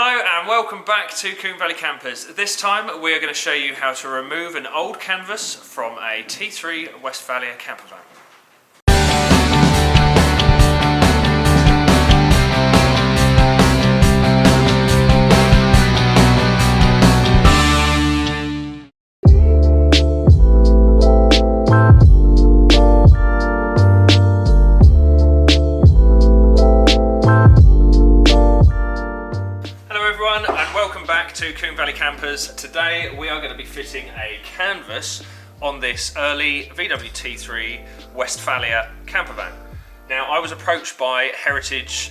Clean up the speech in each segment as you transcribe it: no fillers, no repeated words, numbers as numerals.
Hello and welcome back to Combe Valley Campers. This time we're going to show you how to remove an old canvas from a T3 Westfalia camper van. To Combe Valley Campers. Today we are going to be fitting a canvas on this early VW T3 Westfalia camper van. Now I was approached by Heritage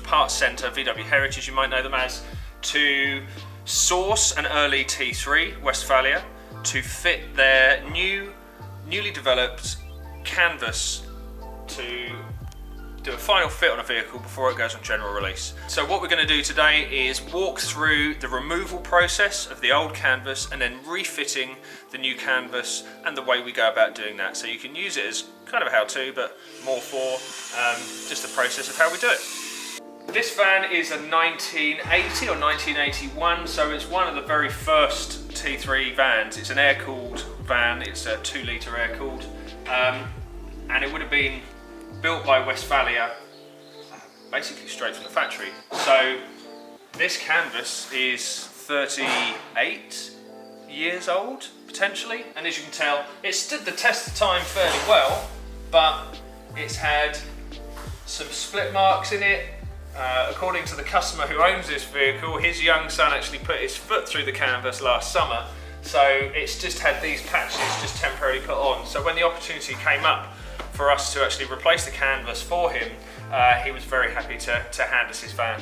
Parts Centre, VW Heritage you might know them as, to source an early T3 Westfalia to fit their newly developed canvas to do a final fit on a vehicle before it goes on general release. So what we're going to do today is walk through the removal process of the old canvas and then refitting the new canvas and the way we go about doing that. So you can use it as kind of a how-to, but more for just the process of how we do it. This van is a 1980 or 1981, so it's one of the very first T3 vans. It's an air-cooled van, it's a 2-litre air-cooled, and it would have been built by Westfalia, basically straight from the factory. So this canvas is 38 years old, potentially, and as you can tell, it stood the test of time fairly well, but it's had some split marks in it. According to the customer who owns this vehicle, his young son actually put his foot through the canvas last summer, so it's just had these patches just temporarily put on. So when the opportunity came up for us to actually replace the canvas for him, he was very happy to hand us his van.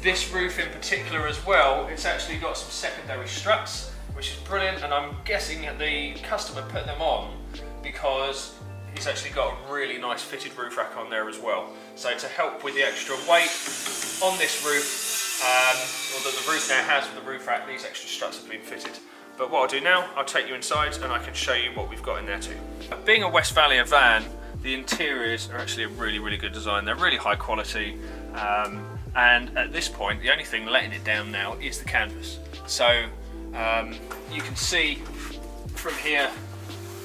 This roof in particular as well, it's actually got some secondary struts, which is brilliant, and I'm guessing that the customer put them on because he's actually got a really nice fitted roof rack on there as well. So to help with the extra weight on this roof, or that the roof now has with the roof rack, these extra struts have been fitted. But what I'll do now, I'll take you inside and I can show you what we've got in there too. Being a Westfalia van, the interiors are actually a really good design. They're really high quality, and at this point, the only thing letting it down now is the canvas. So you can see from here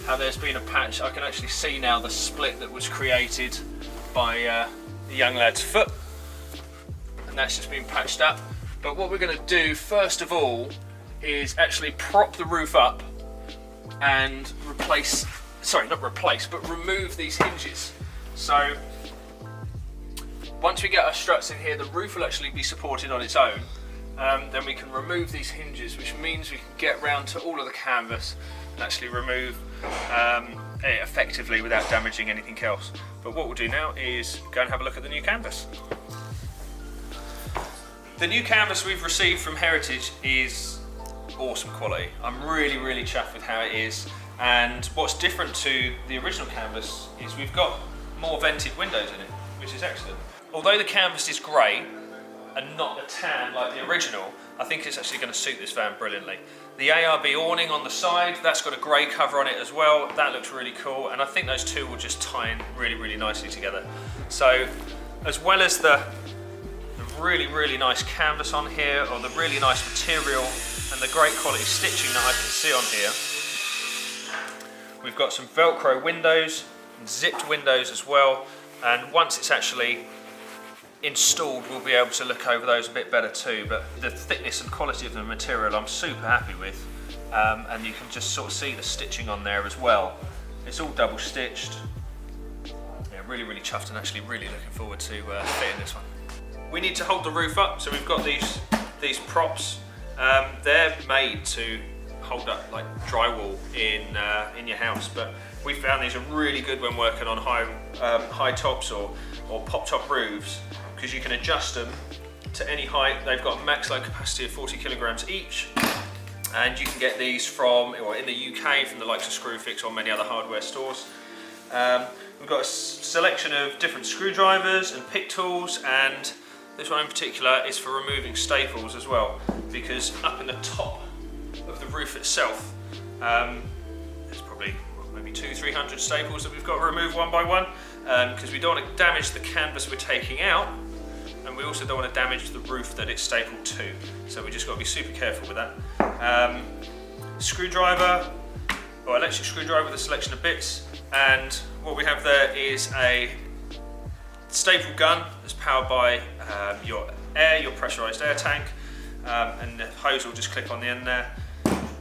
how there's been a patch. I can actually see now the split that was created by the young lad's foot, and that's just been patched up. But what we're going to do first of all is actually prop the roof up and remove these hinges. So once we get our struts in here, the roof will actually be supported on its own. Then we can remove these hinges, which means we can get round to all of the canvas and actually remove it effectively without damaging anything else. But what we'll do now is go and have a look at the new canvas. The new canvas we've received from Heritage is awesome quality. I'm really chuffed with how it is, and what's different to the original canvas is we've got more vented windows in it, which is excellent. Although the canvas is grey and not a tan like the original, I think it's actually going to suit this van brilliantly. The ARB awning on the side, that's got a grey cover on it as well. That looks really cool, and I think those two will just tie in really nicely together. So as well as the really nice canvas on here, or the really nice material and the great quality stitching that I can see on here, we've got some Velcro windows and zipped windows as well, and once it's actually installed we'll be able to look over those a bit better too. But the thickness and quality of the material I'm super happy with, and you can just sort of see the stitching on there as well. It's all double stitched. Yeah, really chuffed, and actually really looking forward to fitting this one. We need to hold the roof up, so we've got these props. They're made to hold up like drywall in your house, but we found these are really good when working on high tops or pop top roofs, because you can adjust them to any height. They've got a max load capacity of 40 kilograms each, and you can get these from, or in the UK, from the likes of Screwfix or many other hardware stores. We've got a selection of different screwdrivers and pick tools, and this one in particular is for removing staples as well, because up in the top of the roof itself, there's probably maybe 200-300 staples that we've got to remove one by one, because we don't want to damage the canvas we're taking out, and we also don't want to damage the roof that it's stapled to. So we just got to be super careful with that. Screwdriver, or electric screwdriver with a selection of bits, and what we have there is a staple gun that's powered by your pressurised air tank, and the hose will just clip on the end there.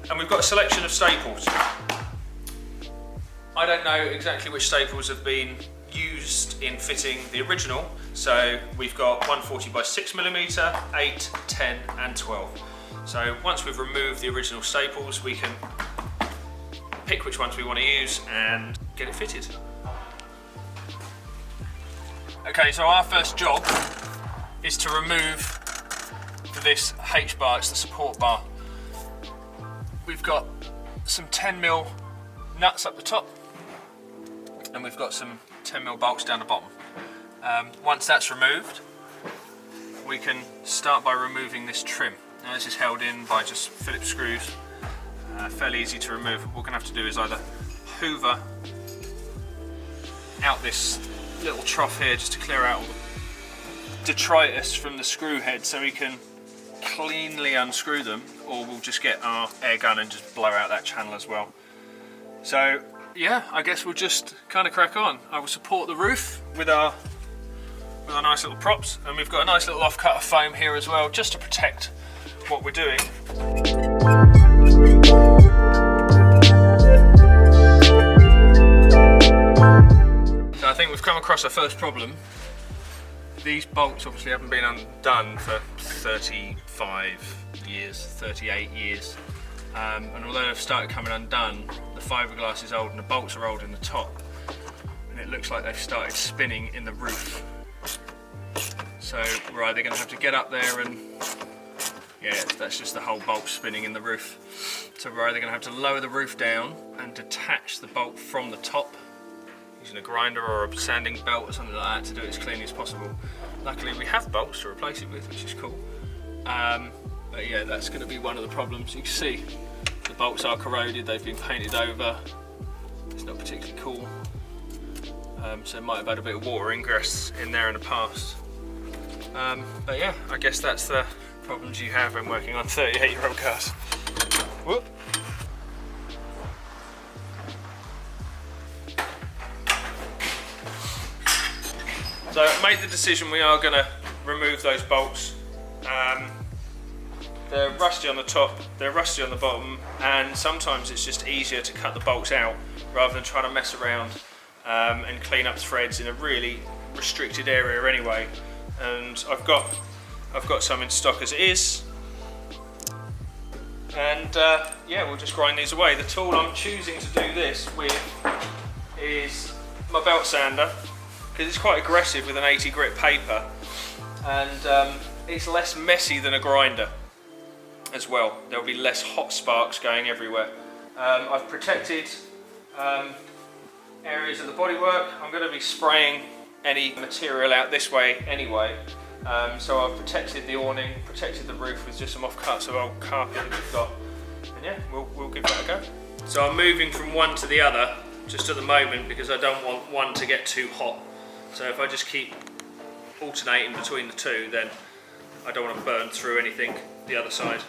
And we've got a selection of staples. I don't know exactly which staples have been used in fitting the original, so we've got 140 by 6mm, 8, 10 and 12. So once we've removed the original staples, we can pick which ones we want to use and get it fitted. Okay, so our first job is to remove this H-bar, it's the support bar. We've got some 10mm nuts up the top, and we've got some 10mm bolts down the bottom. Once that's removed, we can start by removing this trim. Now this is held in by just Phillips screws, fairly easy to remove. What we're going to have to do is either hoover out this little trough here just to clear out all the detritus from the screw head so we can cleanly unscrew them, or we'll just get our air gun and just blow out that channel as well. So yeah, I guess we'll just kind of crack on. I will support the roof with our nice little props, and we've got a nice little offcut of foam here as well, just to protect what we're doing. So I think we've come across our first problem. These bolts obviously haven't been undone for 35 years, 38 years. And although they've started coming undone, the fiberglass is old and the bolts are old in the top. And it looks like they've started spinning in the roof. So we're either going to have to get up there and, yeah, that's just the whole bolt spinning in the roof. So we're either going to have to lower the roof down and detach the bolt from the top, using a grinder or a sanding belt or something like that to do it as cleanly as possible. Luckily we have bolts to replace it with, which is cool. But yeah, that's going to be one of the problems. You can see the bolts are corroded, they've been painted over. It's not particularly cool. So it might have had a bit of water ingress in there in the past. But yeah, I guess that's the problems you have when working on 38-year-old cars. Whoop. So I made the decision we are going to remove those bolts. They're rusty on the top, they're rusty on the bottom, and sometimes it's just easier to cut the bolts out rather than trying to mess around and clean up threads in a really restricted area anyway. And I've got some in stock as it is, and yeah, we'll just grind these away. The tool I'm choosing to do this with is my belt sander, because it's quite aggressive with an 80 grit paper, and it's less messy than a grinder as well. There'll be less hot sparks going everywhere. I've protected areas of the bodywork. I'm going to be spraying any material out this way anyway. So I've protected the awning, protected the roof with just some offcuts of old carpet that we've got. And yeah, we'll give that a go. So I'm moving from one to the other just at the moment because I don't want one to get too hot. So if I just keep alternating between the two, then I don't want to burn through anything the other side.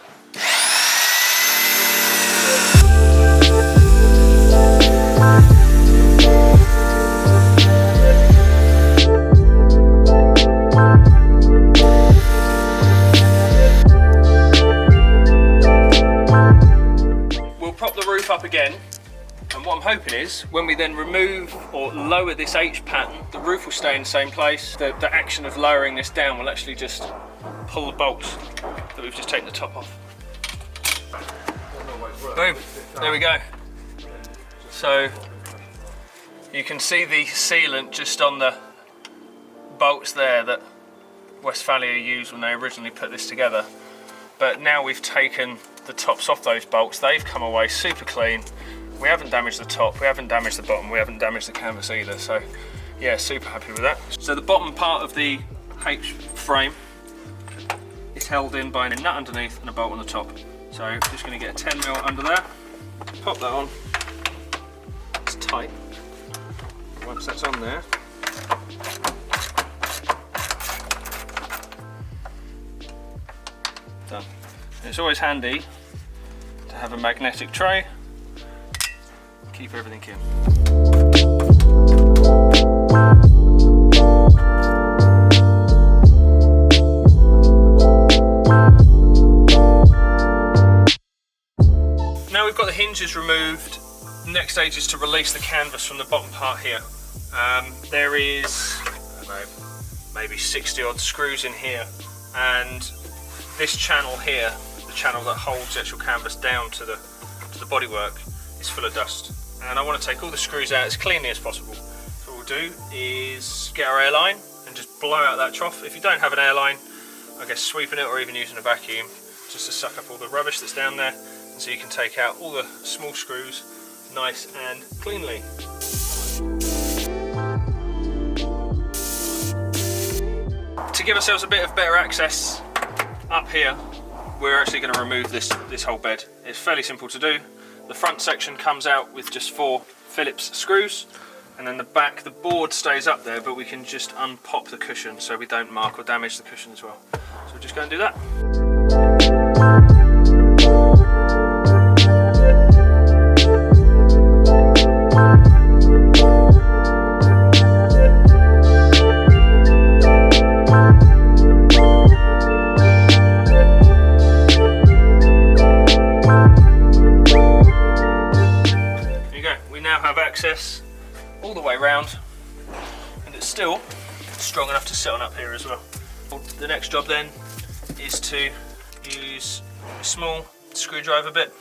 We'll prop the roof up again, and what I'm hoping is when we then remove or lower this H pattern, the roof will stay in the same place. The action of lowering this down will actually just pull the bolts that we've just taken the top off. Boom, there we go. So you can see the sealant just on the bolts there that Westfalia used when they originally put this together. But now we've taken the tops off those bolts, they've come away super clean. We haven't damaged the top, we haven't damaged the bottom, we haven't damaged the canvas either. So yeah, super happy with that. So the bottom part of the H frame is held in by a nut underneath and a bolt on the top. So I'm just going to get a 10mm under there, pop that on, it's tight. Once that's on there, done. And it's always handy to have a magnetic tray, keep everything in. Now we've got the hinges removed, the next stage is to release the canvas from the bottom part here. There is, I don't know, maybe 60 odd screws in here, and this channel here, the channel that holds the actual canvas down to the bodywork, is full of dust. And I want to take all the screws out as cleanly as possible. So what we'll do is get our airline and just blow out that trough. If you don't have an airline, I guess sweeping it or even using a vacuum just to suck up all the rubbish that's down there, and so you can take out all the small screws nice and cleanly. To give ourselves a bit of better access up here, we're actually going to remove this whole bed. It's fairly simple to do. The front section comes out with just 4 Phillips screws, and then the back, the board stays up there, but we can just unpop the cushion so we don't mark or damage the cushion as well. So we'll just go and do that. Access all the way around, and it's still strong enough to sit on up here as well. The next job then is to use a small screwdriver bit.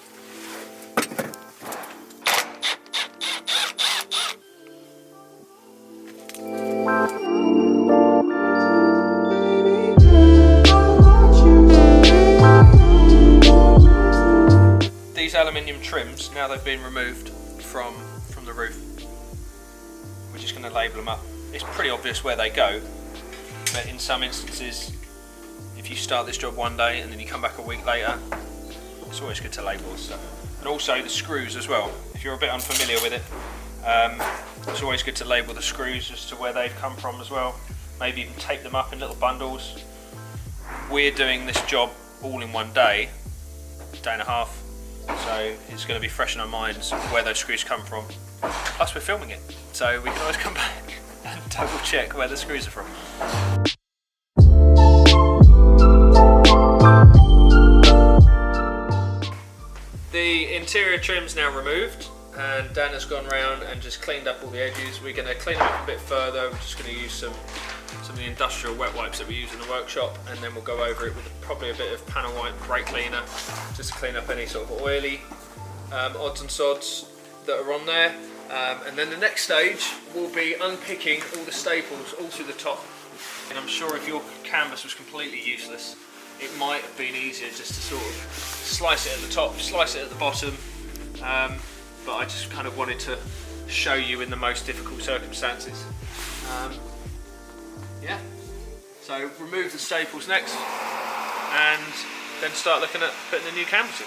These aluminium trims, now they've been removed from the roof, we're just going to label them up. It's pretty obvious where they go, but in some instances, if you start this job one day and then you come back a week later, it's always good to label stuff. And also the screws as well. If you're a bit unfamiliar with it, it's always good to label the screws as to where they've come from as well. Maybe even tape them up in little bundles. We're doing this job all in one day and a half, so it's going to be fresh in our minds where those screws come from. Plus we're filming it, so we can always come back and double check where the screws are from. The interior trim's now removed, and Dan has gone around and just cleaned up all the edges. We're going to clean them up a bit further. We're just going to use some of the industrial wet wipes that we use in the workshop, and then we'll go over it with probably a bit of panel wipe brake cleaner just to clean up any sort of oily odds and sods that are on there. And then the next stage will be unpicking all the staples all through the top. And I'm sure if your canvas was completely useless, it might have been easier just to sort of slice it at the top, slice it at the bottom, but I just kind of wanted to show you in the most difficult circumstances. Yeah, so remove the staples next, and then start looking at putting the new canvas in.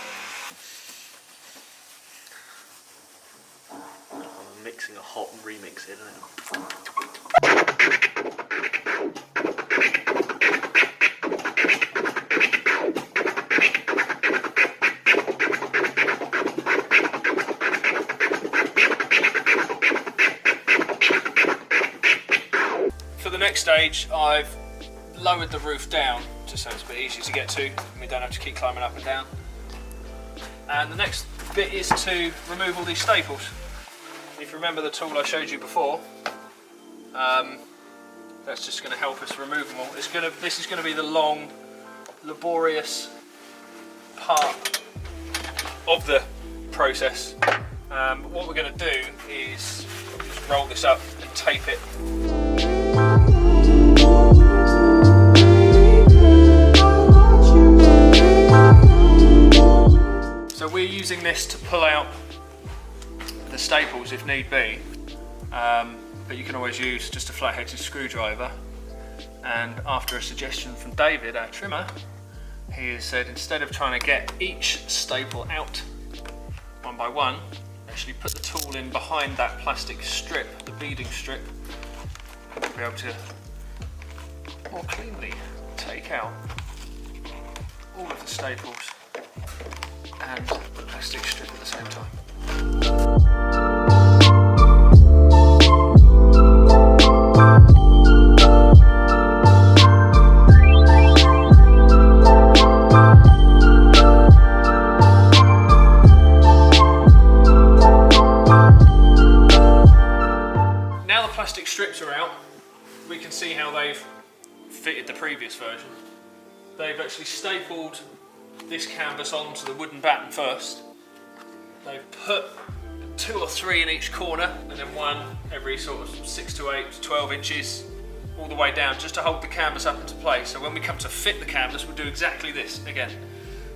I'm mixing a hot remix in, isn't it? For the next stage, I've lowered the roof down just so it's a bit easier to get to and we don't have to keep climbing up and down. And the next bit is to remove all these staples. If you remember the tool I showed you before, that's just going to help us remove them all. This is going to be the long, laborious part of the process. But what we're going to do is just roll this up and tape it. So we're using this to pull out the staples if need be, but you can always use just a flat-headed screwdriver. And after a suggestion from David, our trimmer, he has said instead of trying to get each staple out one by one, actually put the tool in behind that plastic strip, the beading strip, and we'll be able to more cleanly take out all of the staples and the plastic strip at the same time. Now the plastic strips are out, we can see how they've fitted the previous version. They've actually stapled this canvas onto the wooden batten first. They've put 2 or 3 in each corner and then one every sort of 6 to 8 to 12 inches all the way down, just to hold the canvas up into place. So when we come to fit the canvas, we'll do exactly this again.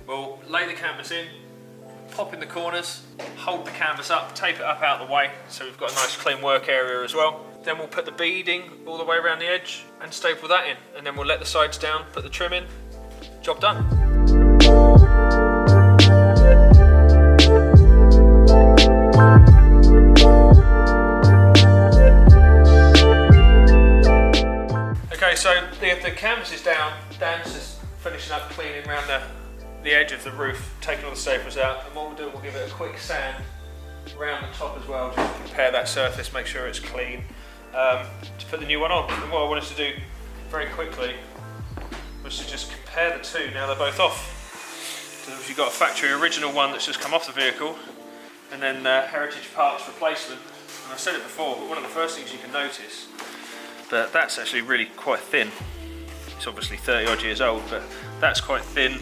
We'll lay the canvas in, pop in the corners, hold the canvas up, tape it up out the way so we've got a nice clean work area as well. Then we'll put the beading all the way around the edge and staple that in, and then we'll let the sides down, put the trim in, job done. Okay, so the canvas is down, Dan's just finishing up cleaning around the edge of the roof, taking all the staples out, and what we'll do, we'll give it a quick sand around the top as well, just to prepare that surface, make sure it's clean, to put the new one on. And what I wanted to do very quickly was to just compare the two. Now they're both off. So you've got a factory original one that's just come off the vehicle, and then Heritage Parts replacement. And I've said it before, but one of the first things you can notice, but that's actually really quite thin. It's obviously 30 odd years old, but that's quite thin.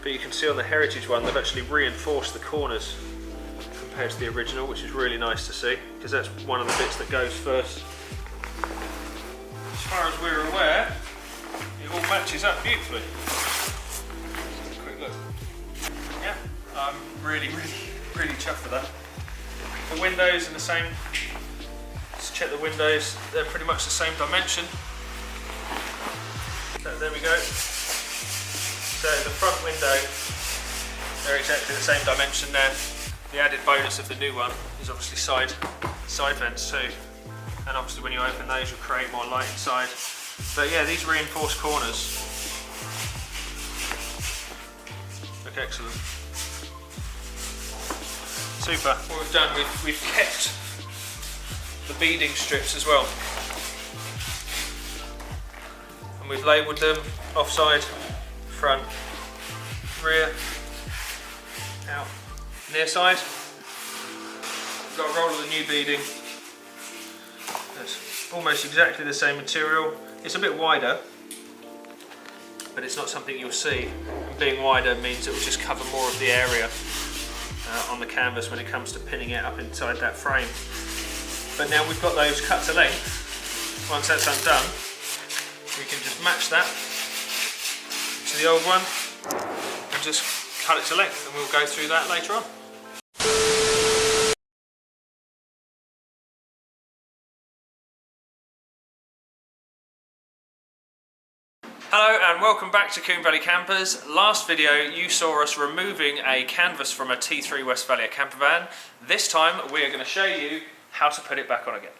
But you can see on the Heritage one, they've actually reinforced the corners compared to the original, which is really nice to see, because that's one of the bits that goes first. As far as we're aware, it all matches up beautifully. Let's have a quick look. Yeah, I'm really chuffed with that. The windows in the same, let's check the windows, they're pretty much the same dimension. So there we go. So the front window, they're exactly the same dimension there. The added bonus of the new one is obviously side vents too. And obviously when you open those, you'll create more light inside. But yeah, these reinforced corners look excellent. Super. What we've done, we've kept the beading strips as well. And we've labelled them offside, front, rear, out, near side. We've got a roll of the new beading. It's almost exactly the same material. It's a bit wider, but it's not something you'll see. And being wider means it will just cover more of the area on the canvas when it comes to pinning it up inside that frame. But now we've got those cut to length. Once that's undone, we can just match that to the old one and just cut it to length, and we'll go through that later on. Hello and welcome back to Combe Valley Campers. Last video you saw us removing a canvas from a T3 Westfalia camper van. This time we are going to show you how to put it back on again.